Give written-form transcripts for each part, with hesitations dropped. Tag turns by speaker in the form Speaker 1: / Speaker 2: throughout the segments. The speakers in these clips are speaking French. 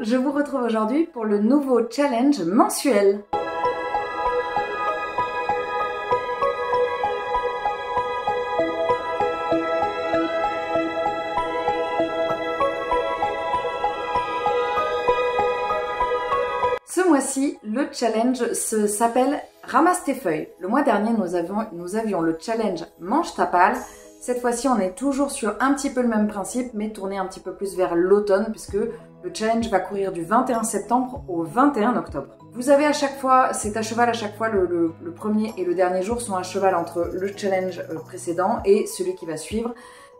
Speaker 1: je vous retrouve aujourd'hui pour le nouveau challenge mensuel. Ce mois-ci, le challenge s'appelle Ramasse tes feuilles. Le mois dernier, nous avions le challenge Mange ta palle. Cette fois-ci, on est toujours sur un petit peu le même principe, mais tourné un petit peu plus vers l'automne, puisque le challenge va courir du 21 septembre au 21 octobre. Vous avez à chaque fois, c'est à cheval à chaque fois, le premier et le dernier jour sont à cheval entre le challenge précédent et celui qui va suivre.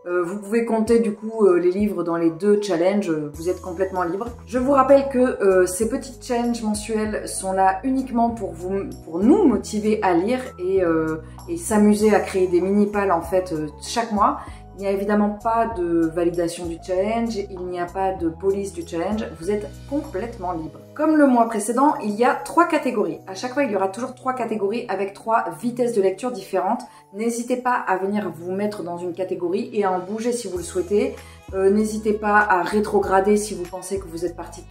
Speaker 1: Vous pouvez compter du coup les livres dans les deux challenges, vous êtes complètement libre. Je vous rappelle que ces petits challenges mensuels sont là uniquement pour nous motiver à lire et s'amuser à créer des mini-pales en fait chaque mois. Il n'y a évidemment pas de validation du challenge, il n'y a pas de police du challenge, vous êtes complètement libre. Comme le mois précédent, il y a 3 catégories. À chaque fois, il y aura toujours 3 catégories avec 3 vitesses de lecture différentes. N'hésitez pas à venir vous mettre dans une catégorie et à en bouger si vous le souhaitez. N'hésitez pas à rétrograder si vous pensez que vous êtes parti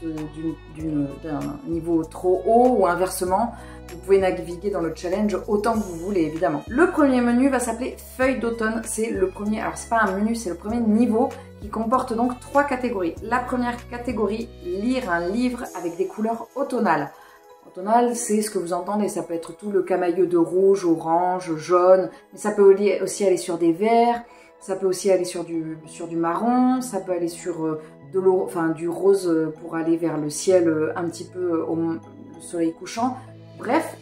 Speaker 1: d'un niveau trop haut ou inversement. Vous pouvez naviguer dans le challenge autant que vous voulez, évidemment. Le premier menu va s'appeler Feuilles d'automne. C'est le premier, alors c'est pas un menu, c'est le premier niveau qui comporte donc 3 catégories. La première catégorie, lire un livre avec des couleurs automnales. Automnal, c'est ce que vous entendez, ça peut être tout le camailleux de rouge, orange, jaune, mais ça peut aussi aller sur des verts, ça peut aussi aller sur du marron, ça peut aller sur du rose pour aller vers le ciel un petit peu le soleil couchant. Bref,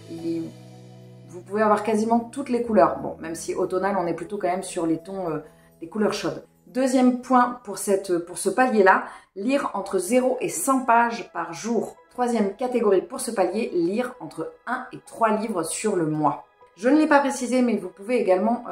Speaker 1: vous pouvez avoir quasiment toutes les couleurs. Bon, même si automnal, on est plutôt quand même sur les tons des couleurs chaudes. Deuxième point pour ce palier-là, lire entre 0 et 100 pages par jour. Troisième catégorie pour ce palier, lire entre 1 et 3 livres sur le mois. Je ne l'ai pas précisé, mais vous pouvez également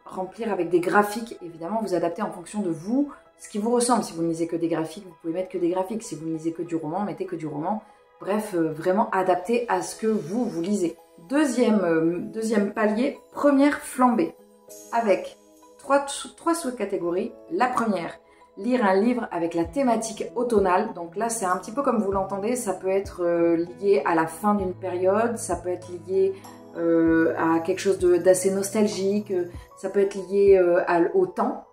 Speaker 1: remplir avec des graphiques. Évidemment, vous adaptez en fonction de vous, ce qui vous ressemble. Si vous ne lisez que des graphiques, vous pouvez mettre que des graphiques. Si vous ne lisez que du roman, mettez que du roman. Bref, vraiment adapté à ce que vous lisez. Deuxième palier, première flambée, avec 3 sous-catégories. La première, lire un livre avec la thématique automnale. Donc là, c'est un petit peu comme vous l'entendez, ça peut être lié à la fin d'une période, ça peut être lié à quelque chose d'assez nostalgique, ça peut être lié au temps,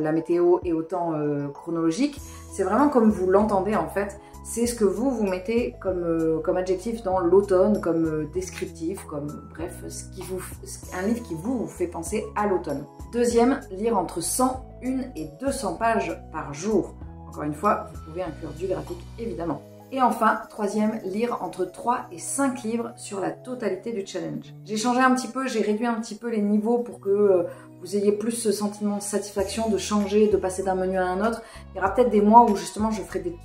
Speaker 1: la météo et au temps chronologique. C'est vraiment comme vous l'entendez en fait. C'est ce que vous mettez comme adjectif dans l'automne, comme descriptif, comme bref, un livre qui vous fait penser à l'automne. Deuxième, lire entre 101 et 200 pages par jour. Encore une fois, vous pouvez inclure du graphique évidemment. Et enfin, troisième, lire entre 3 et 5 livres sur la totalité du challenge. J'ai changé un petit peu, j'ai réduit un petit peu les niveaux pour que vous ayez plus ce sentiment de satisfaction de changer, de passer d'un menu à un autre. Il y aura peut-être des mois où justement je ferai des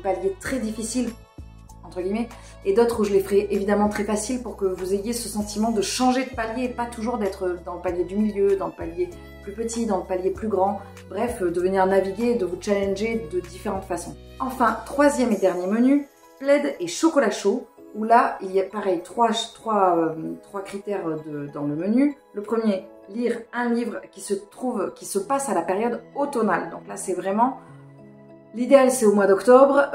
Speaker 1: paliers très difficiles, entre guillemets, et d'autres où je les ferai évidemment très faciles pour que vous ayez ce sentiment de changer de palier et pas toujours d'être dans le palier du milieu, dans le palier plus petit, dans le palier plus grand. Bref, de venir naviguer, de vous challenger de différentes façons. Enfin, troisième et dernier menu, plaid et chocolat chaud, où là, il y a pareil, trois critères dans le menu. Le premier, lire un livre qui se passe à la période automnale. Donc là, c'est vraiment... L'idéal, c'est au mois d'octobre.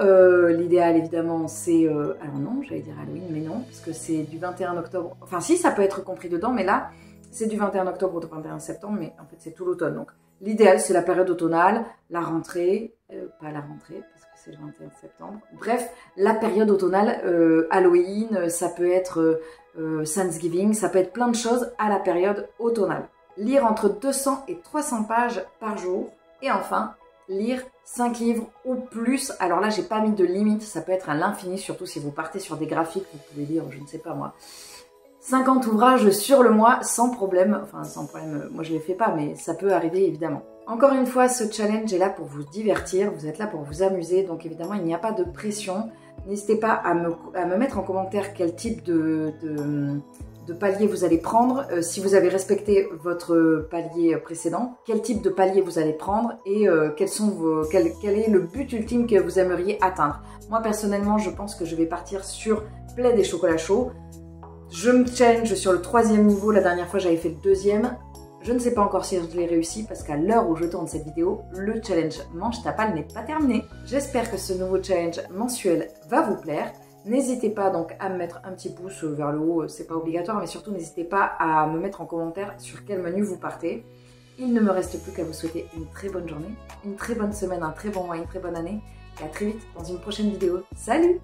Speaker 1: L'idéal, évidemment, c'est... alors non, j'allais dire Halloween, mais non, parce que c'est du 21 octobre... Enfin, si, ça peut être compris dedans, mais là, c'est du 21 octobre au 21 septembre, mais en fait, c'est tout l'automne. Donc, l'idéal, c'est la période automnale, la rentrée... pas la rentrée, parce que c'est le 21 septembre. Bref, la période automnale, Halloween, ça peut être Thanksgiving, ça peut être plein de choses à la période automnale. Lire entre 200 et 300 pages par jour. Et enfin... lire 5 livres ou plus. Alors là, j'ai pas mis de limite, ça peut être à l'infini, surtout si vous partez sur des graphiques, vous pouvez lire, je ne sais pas moi, 50 ouvrages sur le mois sans problème. Enfin, sans problème, moi je les fais pas, mais ça peut arriver évidemment. Encore une fois, ce challenge est là pour vous divertir, vous êtes là pour vous amuser, donc évidemment, il n'y a pas de pression. N'hésitez pas à me mettre en commentaire quel type de palier vous allez prendre, si vous avez respecté votre palier précédent, quel type de palier vous allez prendre et quel est le but ultime que vous aimeriez atteindre. Moi personnellement, je pense que je vais partir sur plaid et chocolat chaud. Je me challenge sur le 3e niveau, la dernière fois j'avais fait le 2e. Je ne sais pas encore si je l'ai réussi parce qu'à l'heure où je tourne cette vidéo, le challenge Mange ta palle n'est pas terminé. J'espère que ce nouveau challenge mensuel va vous plaire. N'hésitez pas donc à me mettre un petit pouce vers le haut, c'est pas obligatoire, mais surtout n'hésitez pas à me mettre en commentaire sur quel menu vous partez. Il ne me reste plus qu'à vous souhaiter une très bonne journée, une très bonne semaine, un très bon mois, une très bonne année, et à très vite dans une prochaine vidéo. Salut!